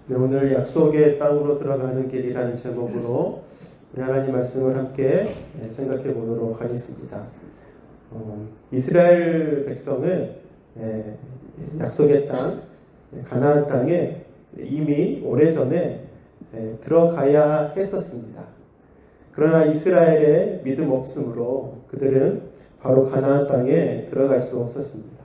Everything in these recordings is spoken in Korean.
네, 오늘 약속의 땅으로 들어가는 길이라는 제목으로 우리 하나님 말씀을 함께 생각해 보도록 하겠습니다. 이스라엘 백성은 약속의 땅, 가나안 땅에 이미 오래전에 들어가야 했었습니다. 그러나 이스라엘의 믿음 없음으로 그들은 바로 가나안 땅에 들어갈 수 없었습니다.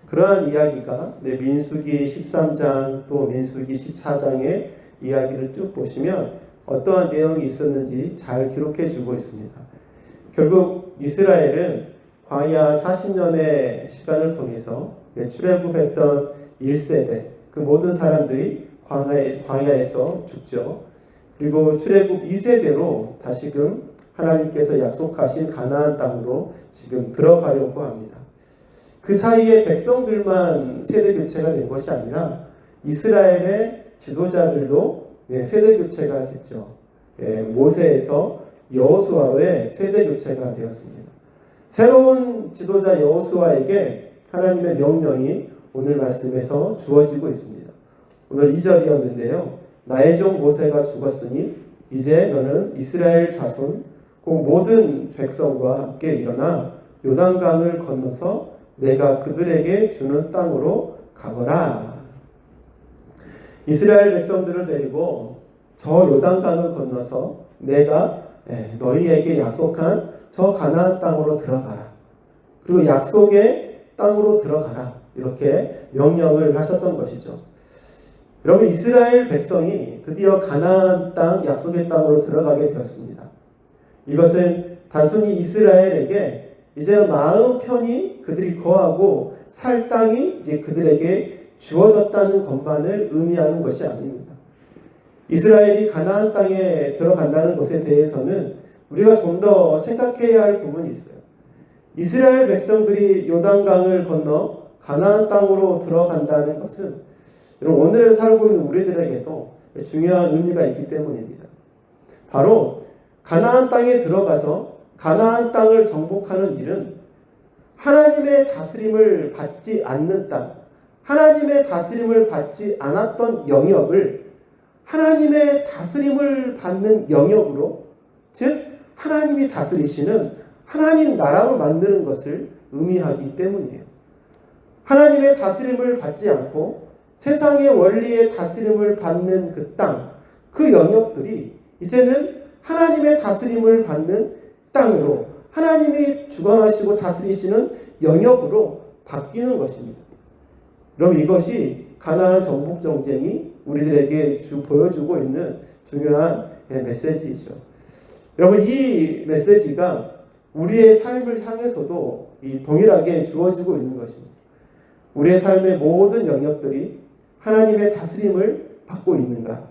그러한 이야기가 민수기 13장 또 민수기 14장의 이야기를 쭉 보시면 어떠한 내용이 있었는지 잘 기록해 주고 있습니다. 결국 이스라엘은 광야 40년의 시간을 통해서 출애굽했던 1세대 그 모든 사람들이 광야에서 죽죠. 그리고 출애굽 2세대로 다시금 하나님께서 약속하신 가나안 땅으로 지금 들어가려고 합니다. 그 사이에 백성들만 세대 교체가 된 것이 아니라 이스라엘의 지도자들도 세대 교체가 됐죠. 모세에서 여호수아의 세대 교체가 되었습니다. 새로운 지도자 여호수아에게 하나님의 명령이 오늘 말씀에서 주어지고 있습니다. 오늘 2절이었는데요. 나의 종 모세가 죽었으니 이제 너는 이스라엘 자손 곧 모든 백성과 함께 일어나 요단강을 건너서 내가 그들에게 주는 땅으로 가거라. 이스라엘 백성들을 데리고 저 요단강을 건너서 내가 너희에게 약속한 저 가나안 땅으로 들어가라. 그리고 약속의 땅으로 들어가라. 이렇게 명령을 하셨던 것이죠. 여러분, 이스라엘 백성이 드디어 가나안 땅, 약속의 땅으로 들어가게 되었습니다. 이것은 단순히 이스라엘에게 이제는 마음 편히 그들이 거하고 살 땅이 이제 그들에게 주어졌다는 것만을 의미하는 것이 아닙니다. 이스라엘이 가나안 땅에 들어간다는 것에 대해서는 우리가 좀 더 생각해야 할 부분이 있어요. 이스라엘 백성들이 요단강을 건너 가나안 땅으로 들어간다는 것은 오늘을 살고 있는 우리들에게도 중요한 의미가 있기 때문입니다. 바로 가나안 땅에 들어가서 가나안 땅을 정복하는 일은 하나님의 다스림을 받지 않는 땅, 하나님의 다스림을 받지 않았던 영역을 하나님의 다스림을 받는 영역으로, 즉 하나님이 다스리시는 하나님 나라로 만드는 것을 의미하기 때문이에요. 하나님의 다스림을 받지 않고 세상의 원리의 다스림을 받는 그 땅, 그 영역들이 이제는 하나님의 다스림을 받는 땅으로, 하나님이 주관하시고 다스리시는 영역으로 바뀌는 것입니다. 그럼 이것이 가나안 정복 전쟁이 우리들에게 보여주고 있는 중요한 메시지이죠. 여러분, 이 메시지가 우리의 삶을 향해서도 동일하게 주어지고 있는 것입니다. 우리의 삶의 모든 영역들이 하나님의 다스림을 받고 있는가?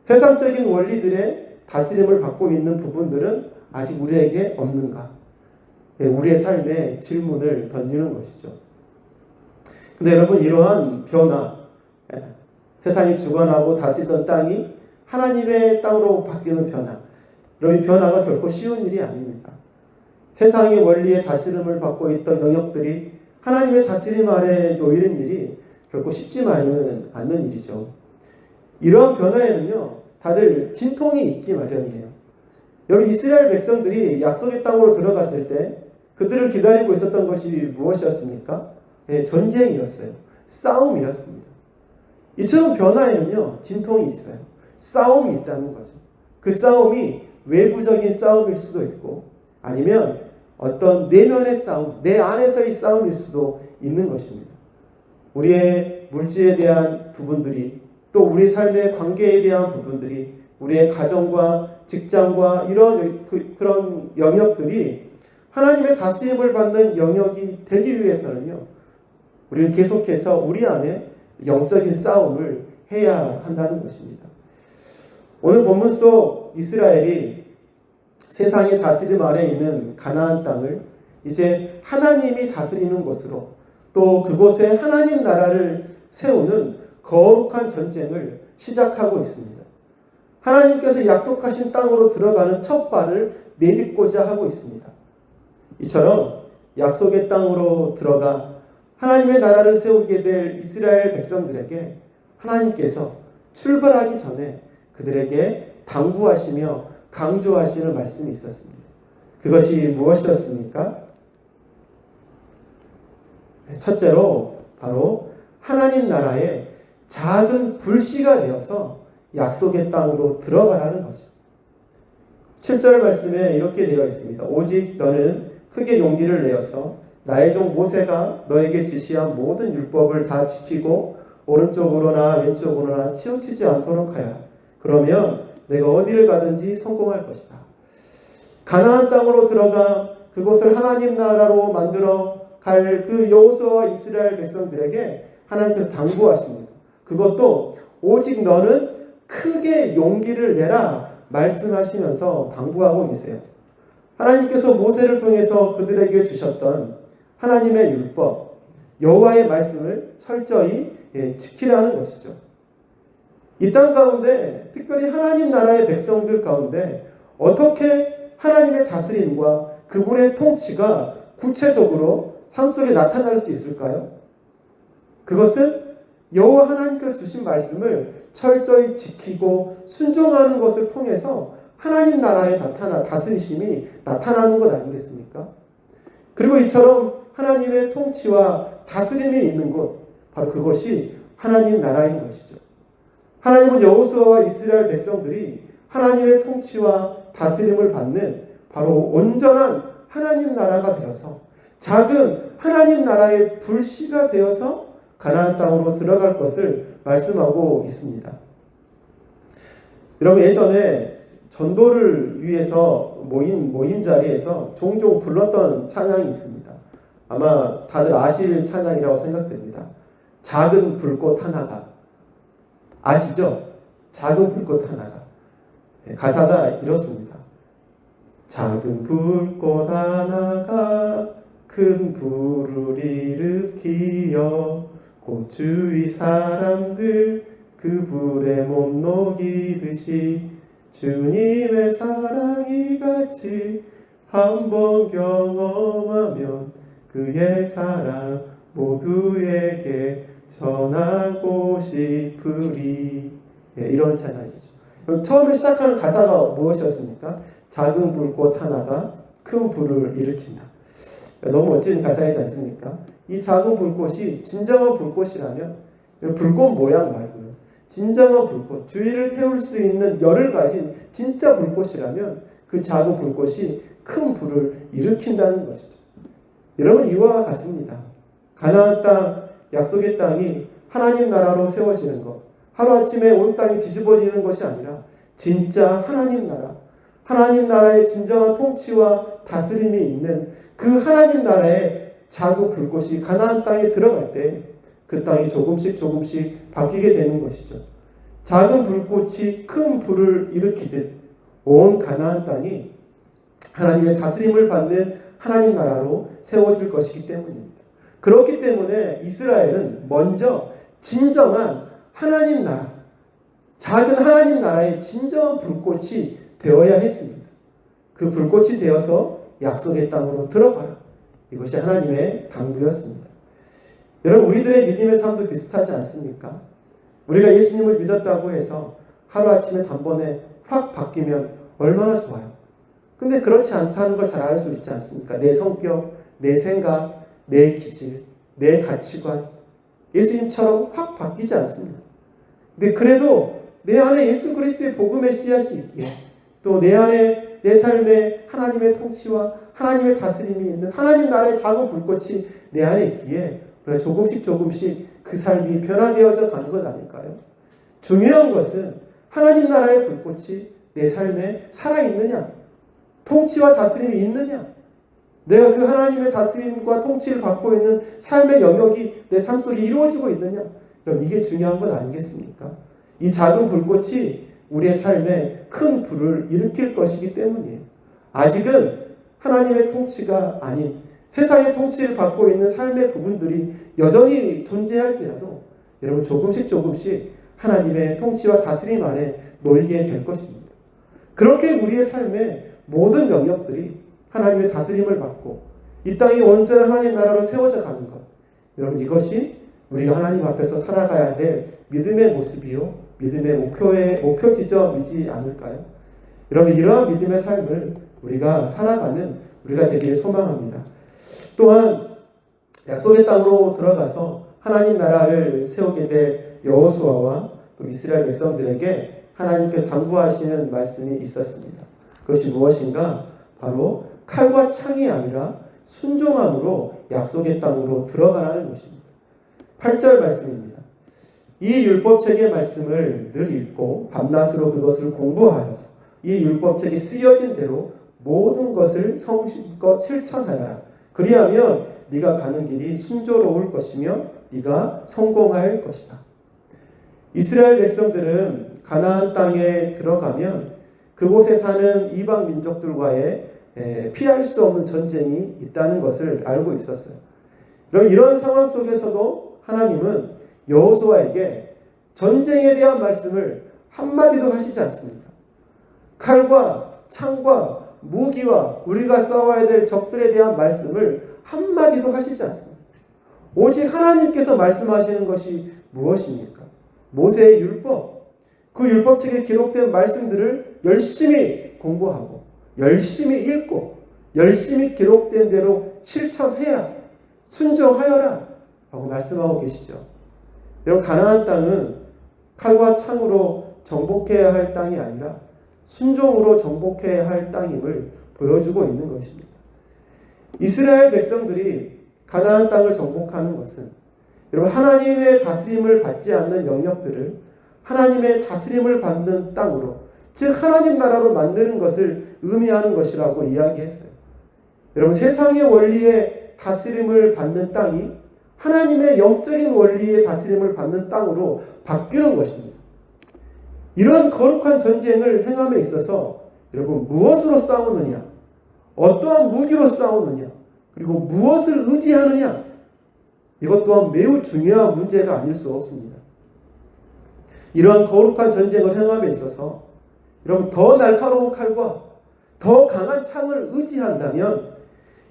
세상적인 원리들의 다스림을 받고 있는 부분들은 아직 우리에게 없는가? 우리의 삶에 질문을 던지는 것이죠. 근데 여러분, 이러한 변화, 세상이 주관하고 다스리던 땅이 하나님의 땅으로 바뀌는 변화, 이런 변화가 결코 쉬운 일이 아닙니다. 세상의 원리의 다스림을 받고 있던 영역들이 하나님의 다스림 아래 놓이는 일이 결코 쉽지만은 않는 일이죠. 이러한 변화에는요, 다들 진통이 있기 마련이에요. 여러분, 이스라엘 백성들이 약속의 땅으로 들어갔을 때 그들을 기다리고 있었던 것이 무엇이었습니까? 전쟁이었어요. 싸움이었습니다. 이처럼 변화에는요, 진통이 있어요. 싸움이 있다는 거죠. 그 싸움이 외부적인 싸움일 수도 있고 아니면 어떤 내면의 싸움, 내 안에서의 싸움일 수도 있는 것입니다. 우리의 물질에 대한 부분들이, 또 우리 삶의 관계에 대한 부분들이, 우리의 가정과 직장과 이런 그런 영역들이 하나님의 다스림을 받는 영역이 되기 위해서는요, 우리는 계속해서 우리 안에 영적인 싸움을 해야 한다는 것입니다. 오늘 본문 속 이스라엘이 세상의 다스림 아래 있는 가나안 땅을 이제 하나님이 다스리는 곳으로, 또 그곳에 하나님 나라를 세우는 거룩한 전쟁을 시작하고 있습니다. 하나님께서 약속하신 땅으로 들어가는 첫 발을 내딛고자 하고 있습니다. 이처럼 약속의 땅으로 들어가 하나님의 나라를 세우게 될 이스라엘 백성들에게 하나님께서 출발하기 전에 그들에게 당부하시며 강조하시는 말씀이 있었습니다. 그것이 무엇이었습니까? 첫째로 바로 하나님 나라의 작은 불씨가 되어서 약속의 땅으로 들어가라는 거죠. 7절 말씀에 이렇게 되어 있습니다. 오직 너는 크게 용기를 내어서 나의 종 모세가 너에게 지시한 모든 율법을 다 지키고 오른쪽으로나 왼쪽으로나 치우치지 않도록 하여라. 그러면 내가 어디를 가든지 성공할 것이다. 가나안 땅으로 들어가 그곳을 하나님 나라로 만들어 갈 그 여호수아와 이스라엘 백성들에게 하나님께서 당부하십니다. 그것도 오직 너는 크게 용기를 내라 말씀하시면서 당부하고 계세요. 하나님께서 모세를 통해서 그들에게 주셨던 하나님의 율법, 여호와의 말씀을 철저히 지키라는 것이죠. 이 땅 가운데 특별히 하나님 나라의 백성들 가운데 어떻게 하나님의 다스림과 그분의 통치가 구체적으로 삶 속에 나타날 수 있을까요? 그것은 여호와 하나님께서 주신 말씀을 철저히 지키고 순종하는 것을 통해서 하나님 나라의 다스리심이 나타나는 것 아니겠습니까? 그리고 이처럼 하나님의 통치와 다스림이 있는 곳, 바로 그것이 하나님 나라인 것이죠. 하나님은 여호수아와 이스라엘 백성들이 하나님의 통치와 다스림을 받는 바로 온전한 하나님 나라가 되어서 작은 하나님 나라의 불씨가 되어서 가나안 땅으로 들어갈 것을 말씀하고 있습니다. 여러분, 예전에 전도를 위해서 모임 자리에서 종종 불렀던 찬양이 있습니다. 아마 다들 아실 찬양이라고 생각됩니다. 작은 불꽃 하나가. 아시죠? 작은 불꽃 하나가. 가사가 이렇습니다. 작은 불꽃 하나가 큰 불을 일으키어 곧 주위 사람들 그 불에 못 녹이듯이 주님의 사랑이 같이 한번 경험하면 그의 사랑 모두에게 전하고 싶으리. 이런 찬양이죠. 처음에 시작하는 가사가 무엇이었습니까? 작은 불꽃 하나가 큰 불을 일으킨다. 너무 멋진 가사이지 않습니까? 이 작은 불꽃이 진정한 불꽃이라면 불꽃 모양 말고요. 진정한 불꽃, 주위를 태울 수 있는 열을 가진 진짜 불꽃이라면 그 작은 불꽃이 큰 불을 일으킨다는 것이죠. 여러분, 이와 같습니다. 가나안 땅, 약속의 땅이 하나님 나라로 세워지는 것, 하루아침에 온 땅이 뒤집어지는 것이 아니라 진짜 하나님 나라, 하나님 나라의 진정한 통치와 다스림이 있는 그 하나님 나라의 작은 불꽃이 가나안 땅에 들어갈 때 그 땅이 조금씩 바뀌게 되는 것이죠. 작은 불꽃이 큰 불을 일으키듯 온 가나안 땅이 하나님의 다스림을 받는 하나님 나라로 세워질 것이기 때문입니다. 그렇기 때문에 이스라엘은 먼저 진정한 하나님 나라, 작은 하나님 나라의 진정한 불꽃이 되어야 했습니다. 그 불꽃이 되어서 약속의 땅으로 들어가라. 이것이 하나님의 당부였습니다. 여러분, 우리들의 믿음의 삶도 비슷하지 않습니까? 우리가 예수님을 믿었다고 해서 하루아침에 단번에 확 바뀌면 얼마나 좋아요. 근데 그렇지 않다는 걸 잘 알 수 있지 않습니까? 내 성격, 내 생각, 내 기질, 내 가치관, 예수님처럼 확 바뀌지 않습니다. 근데 그래도 내 안에 예수 그리스도의 복음의 씨앗이 있기에 또 내 안에 내 삶에 하나님의 통치와 하나님의 다스림이 있는 하나님 나라의 작은 불꽃이 내 안에 있기에 우리가 조금씩 그 삶이 변화되어져 가는 것 아닐까요? 중요한 것은 하나님 나라의 불꽃이 내 삶에 살아있느냐, 통치와 다스림이 있느냐, 내가 그 하나님의 다스림과 통치를 받고 있는 삶의 영역이 내 삶 속에 이루어지고 있느냐, 그럼 이게 중요한 것 아니겠습니까? 이 작은 불꽃이 우리의 삶에 큰 불을 일으킬 것이기 때문이에요. 아직은 하나님의 통치가 아닌 세상의 통치를 받고 있는 삶의 부분들이 여전히 존재할지라도 여러분 조금씩 하나님의 통치와 다스림 안에 놓이게 될 것입니다. 그렇게 우리의 삶의 모든 영역들이 하나님의 다스림을 받고 이 땅이 온전한 하나님 나라로 세워져 가는 것, 여러분 이것이 우리가 하나님 앞에서 살아가야 될 믿음의 모습이요, 믿음의 목표 지점이지 않을까요? 여러분, 이러한 믿음의 삶을 우리가 살아가는 우리가 되기를 소망합니다. 또한 약속의 땅으로 들어가서 하나님 나라를 세우게 될 여호수아와 또 이스라엘 백성들에게 하나님께서 당부하시는 말씀이 있었습니다. 그것이 무엇인가? 바로 칼과 창이 아니라 순종함으로 약속의 땅으로 들어가라는 것입니다. 8절 말씀입니다. 이 율법책의 말씀을 늘 읽고 밤낮으로 그것을 공부하여서 이 율법책이 쓰여진 대로 모든 것을 성실껏 실천하여라. 그리하면 네가 가는 길이 순조로울 것이며 네가 성공할 것이다. 이스라엘 백성들은 가나안 땅에 들어가면 그곳에 사는 이방 민족들과의 피할 수 없는 전쟁이 있다는 것을 알고 있었어요. 그럼 이런 상황 속에서도 하나님은 여호수아에게 전쟁에 대한 말씀을 한마디도 하시지 않습니다. 칼과 창과 무기와 우리가 싸워야 될 적들에 대한 말씀을 한마디도 하시지 않습니다. 오직 하나님께서 말씀하시는 것이 무엇입니까? 모세의 율법, 그 율법책에 기록된 말씀들을 열심히 공부하고 열심히 읽고 열심히 기록된 대로 실천해라, 순종하여라 라고 말씀하고 계시죠. 여러분, 가나안 땅은 칼과 창으로 정복해야 할 땅이 아니라 순종으로 정복해야 할 땅임을 보여주고 있는 것입니다. 이스라엘 백성들이 가나안 땅을 정복하는 것은 여러분, 하나님의 다스림을 받지 않는 영역들을 하나님의 다스림을 받는 땅으로, 즉 하나님 나라로 만드는 것을 의미하는 것이라고 이야기했어요. 여러분, 세상의 원리에 다스림을 받는 땅이 하나님의 영적인 원리의 다스림을 받는 땅으로 바뀌는 것입니다. 이런 거룩한 전쟁을 행함에 있어서 여러분, 무엇으로 싸우느냐, 어떠한 무기로 싸우느냐, 그리고 무엇을 의지하느냐, 이것 또한 매우 중요한 문제가 아닐 수 없습니다. 이러한 거룩한 전쟁을 행함에 있어서 여러분, 더 날카로운 칼과 더 강한 창을 의지한다면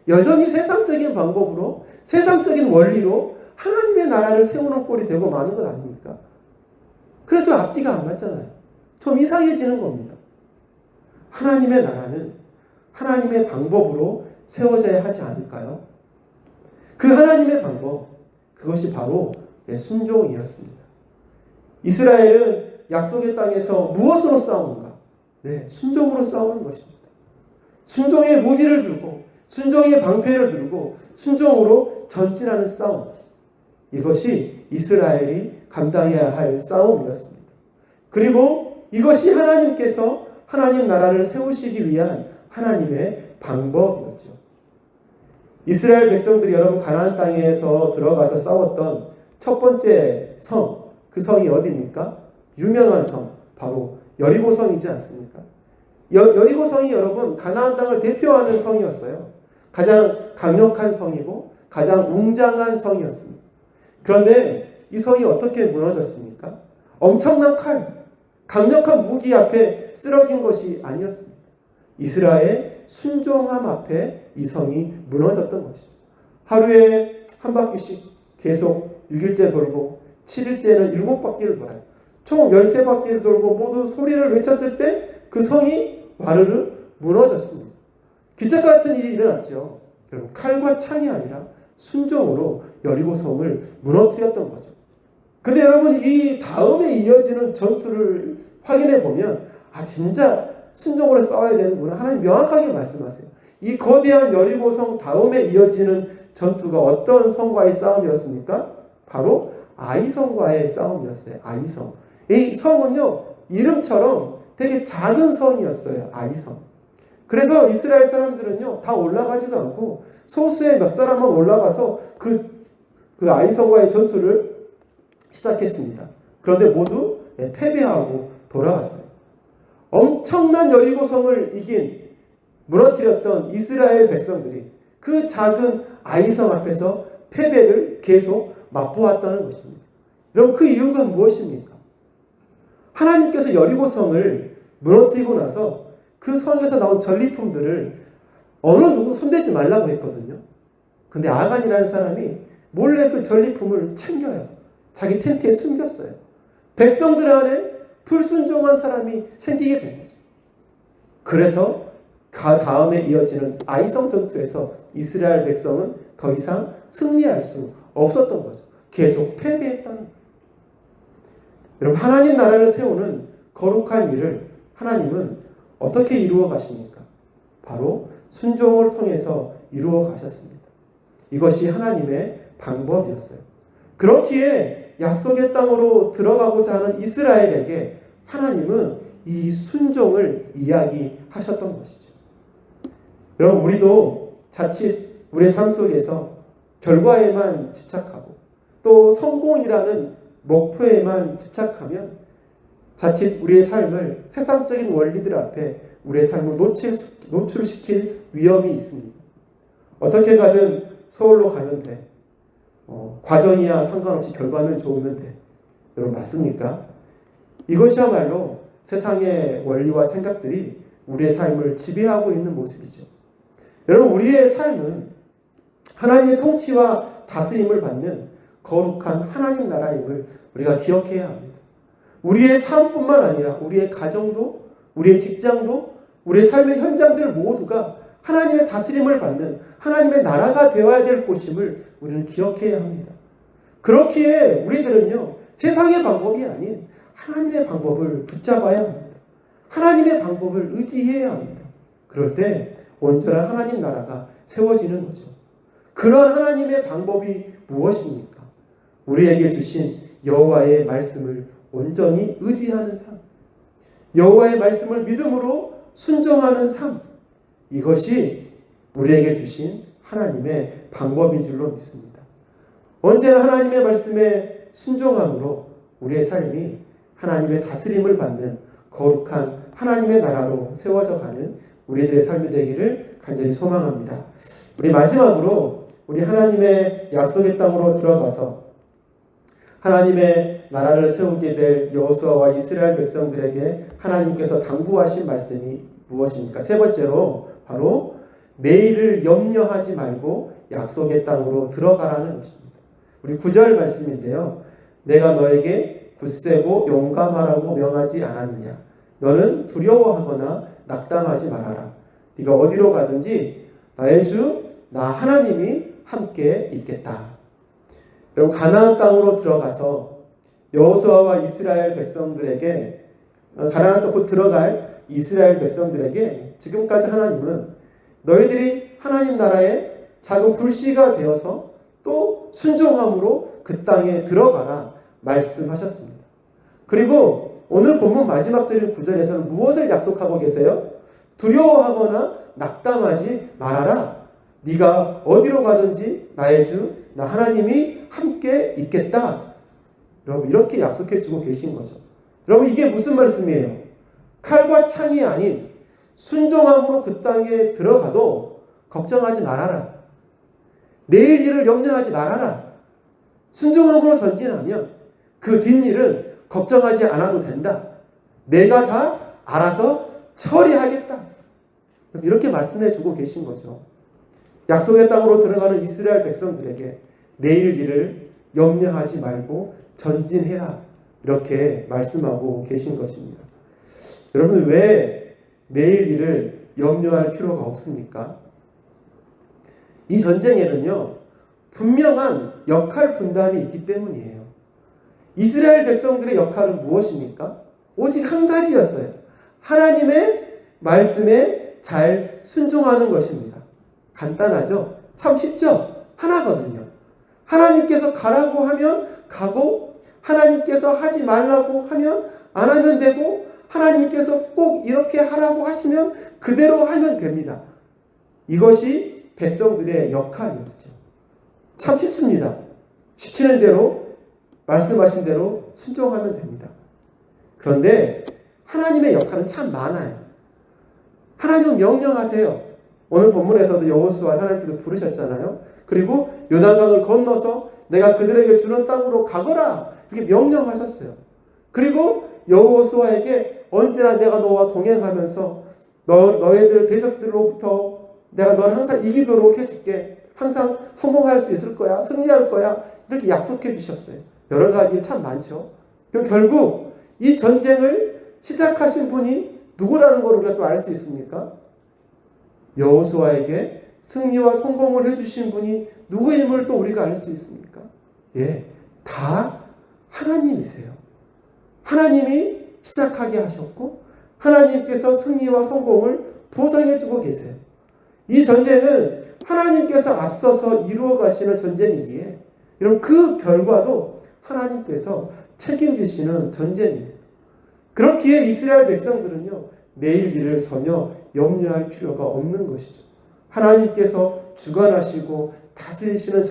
여전히 세상적인 방법으로, 세상적인 원리로 하나님의 나라를 세우는 꼴이 되고 마는 것 아닙니까? 그래서 앞뒤가 안 맞잖아요. 좀 이상해지는 겁니다. 하나님의 나라는 하나님의 방법으로 세워져야 하지 않을까요? 그 하나님의 방법, 그것이 바로 순종이었습니다. 이스라엘은 약속의 땅에서 무엇으로 싸우는가? 순종으로 싸우는 것입니다. 순종의 무기를 들고, 순종의 방패를 들고, 순종으로 전진하는 싸움. 이것이 이스라엘이 감당해야 할 싸움이었습니다. 그리고 이것이 하나님께서 하나님 나라를 세우시기 위한 하나님의 방법이었죠. 이스라엘 백성들이 여러분, 가나안 땅에서 들어가서 싸웠던 첫 번째 성, 그 성이 어디입니까? 유명한 성, 바로 여리고 성이지 않습니까? 여리고 성이 여러분, 가나안 땅을 대표하는 성이었어요. 가장 강력한 성이고 가장 웅장한 성이었습니다. 그런데 이 성이 어떻게 무너졌습니까? 엄청난 칼, 강력한 무기 앞에 쓰러진 것이 아니었습니다. 이스라엘 순종함 앞에 이 성이 무너졌던 것이죠. 하루에 한 바퀴씩 계속 6일째 돌고 7일째는 7바퀴를 돌아요. 총 13바퀴를 돌고 모두 소리를 외쳤을 때 그 성이 와르르 무너졌습니다. 기적 같은 일이 일어났죠. 여러분, 칼과 창이 아니라 순종으로 여리고 성을 무너뜨렸던 거죠. 근데 여러분, 이 다음에 이어지는 전투를 확인해 보면 진짜 순종으로 싸워야 되는구나. 하나님 명확하게 말씀하세요. 이 거대한 여리고 성 다음에 이어지는 전투가 어떤 성과의 싸움이었습니까? 바로 아이성과의 싸움이었어요. 아이성. 이 성은요, 이름처럼 되게 작은 성이었어요. 아이성. 그래서 이스라엘 사람들은요, 다 올라가지도 않고 소수의 몇 사람만 올라가서 그 아이성과의 전투를 시작했습니다. 그런데 모두 패배하고 돌아갔어요. 엄청난 여리고성을 이긴, 무너뜨렸던 이스라엘 백성들이 그 작은 아이성 앞에서 패배를 계속 맛보았다는 것입니다. 여러분, 그 이유가 무엇입니까? 하나님께서 여리고성을 무너뜨리고 나서 그 성에서 나온 전리품들을 어느 누구 손대지 말라고 했거든요. 근데 아간이라는 사람이 몰래 그 전리품을 챙겨요. 자기 텐트에 숨겼어요. 백성들 안에 불순종한 사람이 생기게 된 거죠. 그래서 다음에 이어지는 아이성 전투에서 이스라엘 백성은 더 이상 승리할 수 없었던 거죠. 계속 패배했다는 거예요. 여러분, 하나님 나라를 세우는 거룩한 일을 하나님은 어떻게 이루어 가십니까? 바로 순종을 통해서 이루어 가셨습니다. 이것이 하나님의 방법이었어요. 그렇기에 약속의 땅으로 들어가고자 하는 이스라엘에게 하나님은 이 순종을 이야기하셨던 것이죠. 여러분, 우리도 자칫 우리의 삶 속에서 결과에만 집착하고 또 성공이라는 목표에만 집착하면 자칫 우리의 삶을 세상적인 원리들 앞에 우리의 삶을 노출시킬 위험이 있습니다. 어떻게 가든 서울로 가면 돼. 과정이야 상관없이 결과는 좋으면 돼. 여러분, 맞습니까? 이것이야말로 세상의 원리와 생각들이 우리의 삶을 지배하고 있는 모습이죠. 여러분, 우리의 삶은 하나님의 통치와 다스림을 받는 거룩한 하나님 나라임을 우리가 기억해야 합니다. 우리의 삶뿐만 아니라 우리의 가정도, 우리의 직장도, 우리의 삶의 현장들 모두가 하나님의 다스림을 받는 하나님의 나라가 되어야 될 곳임을 우리는 기억해야 합니다. 그렇기에 우리들은요, 세상의 방법이 아닌 하나님의 방법을 붙잡아야 합니다. 하나님의 방법을 의지해야 합니다. 그럴 때 온전한 하나님 나라가 세워지는 거죠. 그런 하나님의 방법이 무엇입니까? 우리에게 주신 여호와의 말씀을 온전히 의지하는 삶, 여호와의 말씀을 믿음으로 순종하는 삶, 이것이 우리에게 주신 하나님의 방법인 줄로 믿습니다. 언제나 하나님의 말씀에 순종함으로 우리의 삶이 하나님의 다스림을 받는 거룩한 하나님의 나라로 세워져 가는 우리들의 삶이 되기를 간절히 소망합니다. 우리 마지막으로 우리 하나님의 약속의 땅으로 들어가서 하나님의 나라를 세우게 될 여호수아와 이스라엘 백성들에게 하나님께서 당부하신 말씀이 무엇입니까? 세 번째로 바로 내일을 염려하지 말고 약속의 땅으로 들어가라는 것입니다. 우리 9절 말씀인데요. 내가 너에게 굳세고 용감하라고 명하지 않았느냐? 너는 두려워하거나 낙담하지 말아라. 네가 어디로 가든지 나의 주 나 하나님이 함께 있겠다. 여러분, 가나안 땅으로 들어가서 여호수아와 이스라엘 백성들에게 가나안 땅 곧 들어갈 이스라엘 백성들에게 지금까지 하나님은 너희들이 하나님 나라의 작은 불씨가 되어서 또 순종함으로 그 땅에 들어가라 말씀하셨습니다. 그리고 오늘 본문 마지막 절인 9절에서는 무엇을 약속하고 계세요? 두려워하거나 낙담하지 말아라. 네가 어디로 가든지 나의 주 나 하나님이 함께 있겠다. 여러분, 이렇게 약속해 주고 계신 거죠. 여러분, 이게 무슨 말씀이에요? 칼과 창이 아닌 순종함으로 그 땅에 들어가도 걱정하지 말아라. 내일 일을 염려하지 말아라. 순종함으로 전진하면 그 뒷일은 걱정하지 않아도 된다. 내가 다 알아서 처리하겠다. 이렇게 말씀해 주고 계신 거죠. 약속의 땅으로 들어가는 이스라엘 백성들에게 내일 일을 염려하지 말고 전진해라. 이렇게 말씀하고 계신 것입니다. 여러분, 왜 내일 일을 염려할 필요가 없습니까? 이 전쟁에는요, 분명한 역할 분담이 있기 때문이에요. 이스라엘 백성들의 역할은 무엇입니까? 오직 한 가지였어요. 하나님의 말씀에 잘 순종하는 것입니다. 간단하죠? 참 쉽죠? 하나거든요. 하나님께서 가라고 하면 가고, 하나님께서 하지 말라고 하면 안 하면 되고, 하나님께서 꼭 이렇게 하라고 하시면 그대로 하면 됩니다. 이것이 백성들의 역할이었죠. 참 쉽습니다. 시키는 대로, 말씀하신 대로 순종하면 됩니다. 그런데 하나님의 역할은 참 많아요. 하나님은 명령하세요. 오늘 본문에서도 여호수아 하나님께서 부르셨잖아요. 그리고 요단강을 건너서 내가 그들에게 주는 땅으로 가거라 이렇게 명령하셨어요. 그리고 여호수아에게 언제나 내가 너와 동행하면서 너희들 대적들로부터 내가 너를 항상 이기도록 해줄게. 항상 성공할 수 있을 거야. 승리할 거야. 이렇게 약속해 주셨어요. 여러 가지 참 많죠. 그럼 결국 이 전쟁을 시작하신 분이 누구라는 걸 우리가 또 알 수 있습니까? 여호수아에게 승리와 성공을 해주신 분이 누구임을 또 우리가 알 수 있습니까? 예, 다 하나님이세요. 하나님이 시작하게 하셨고 하나님께서 승리와 성공을 보장해주고 계세요. 이 전쟁은 하나님께서 앞서서 이루어 가시는 전쟁이기에 여러분 그 결과도 하나님께서 책임지시는 전쟁입니다. 그렇기에 이스라엘 백성들은요 내일 일을 전혀 염려할 필요가 없는 것이죠. 하나님께서 주관하시고 다스리시는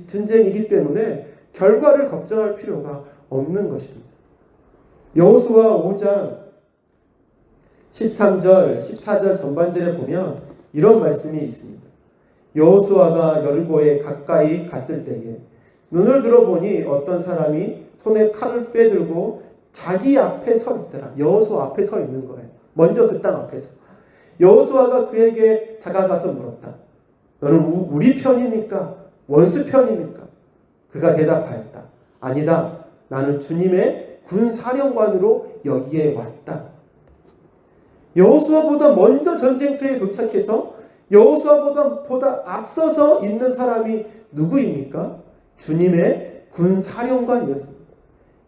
전쟁이기 때문에 결과를 걱정할 필요가 없는 것입니다. 여호수아 5장 13절, 14절 전반절에 보면 이런 말씀이 있습니다. 여호수아가 여리고에 가까이 갔을 때에 눈을 들어보니 어떤 사람이 손에 칼을 빼들고 자기 앞에 서 있더라. 여호수아 앞에 서 있는 거예요. 먼저 그 땅 앞에서. 여호수아가 그에게 다가가서 물었다. 너는 우리 편입니까? 원수 편입니까? 그가 대답하였다. 아니다. 나는 주님의 군사령관으로 여기에 왔다. 여호수아보다 먼저 전쟁터에 도착해서 여호수아보다 앞서서 있는 사람이 누구입니까? 주님의 군사령관이었습니다.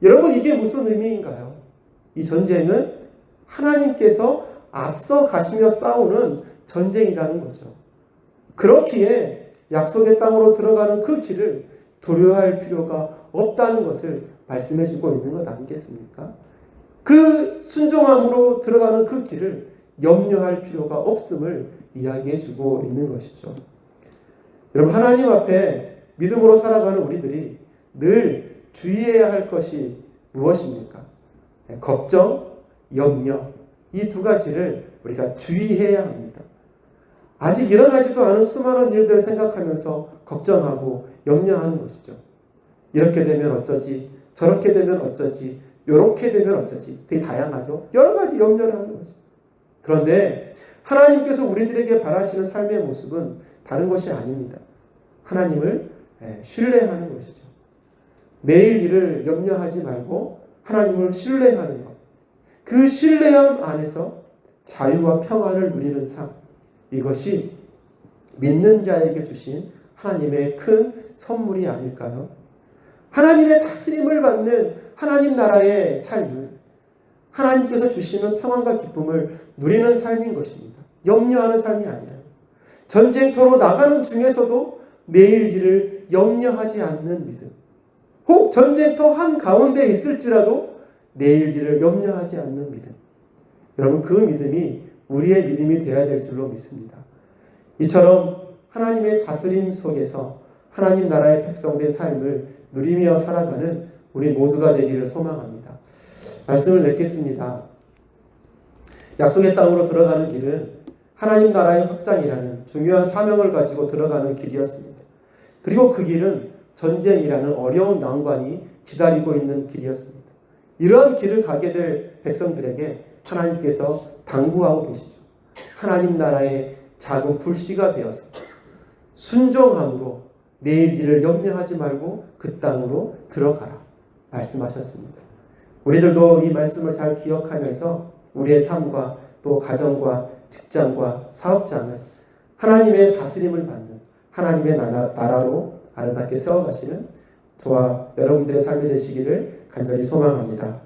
여러분 이게 무슨 의미인가요? 이 전쟁은 하나님께서 앞서 가시며 싸우는 전쟁이라는 거죠. 그렇기에 약속의 땅으로 들어가는 그 길을 두려워할 필요가 없다는 것을 말씀해 주고 있는 것 아니겠습니까? 그 순종함으로 들어가는 그 길을 염려할 필요가 없음을 이야기해 주고 있는 것이죠. 여러분 하나님 앞에 믿음으로 살아가는 우리들이 늘 주의해야 할 것이 무엇입니까? 걱정, 염려 이 두 가지를 우리가 주의해야 합니다. 아직 일어나지도 않은 수많은 일들을 생각하면서 걱정하고 염려하는 것이죠. 이렇게 되면 어쩌지, 저렇게 되면 어쩌지, 이렇게 되면 어쩌지. 되게 다양하죠. 여러 가지 염려를 하는 것이죠. 그런데 하나님께서 우리들에게 바라시는 삶의 모습은 다른 것이 아닙니다. 하나님을 신뢰하는 것이죠. 내일 일을 염려하지 말고 하나님을 신뢰하는 것. 그 신뢰함 안에서 자유와 평안을 누리는 삶. 이것이 믿는 자에게 주신 하나님의 큰 선물이 아닐까요? 하나님의 다스림을 받는 하나님 나라의 삶을 하나님께서 주시는 평안과 기쁨을 누리는 삶인 것입니다. 염려하는 삶이 아니라 전쟁터로 나가는 중에서도 내일 일을 염려하지 않는 믿음. 혹 전쟁터 한가운데 있을지라도 내일 일을 염려하지 않는 믿음. 여러분 그 믿음이 우리의 믿음이 되어야 될 줄로 믿습니다. 이처럼 하나님의 다스림 속에서 하나님 나라의 백성된 삶을 누리며 살아가는 우리 모두가 되기를 소망합니다. 말씀을 맺겠습니다. 약속의 땅으로 들어가는 길은 하나님 나라의 확장이라는 중요한 사명을 가지고 들어가는 길이었습니다. 그리고 그 길은 전쟁이라는 어려운 난관이 기다리고 있는 길이었습니다. 이러한 길을 가게 될 백성들에게 하나님께서 당부하고 계시죠. 하나님 나라의 작은 불씨가 되어서 순종함으로 내일 일을 염려하지 말고 그 땅으로 들어가라 말씀하셨습니다. 우리들도 이 말씀을 잘 기억하면서 우리의 삶과 또 가정과 직장과 사업장을 하나님의 다스림을 받는 하나님의 나라로 아름답게 세워가시는 저와 여러분들의 삶이 되시기를 간절히 소망합니다.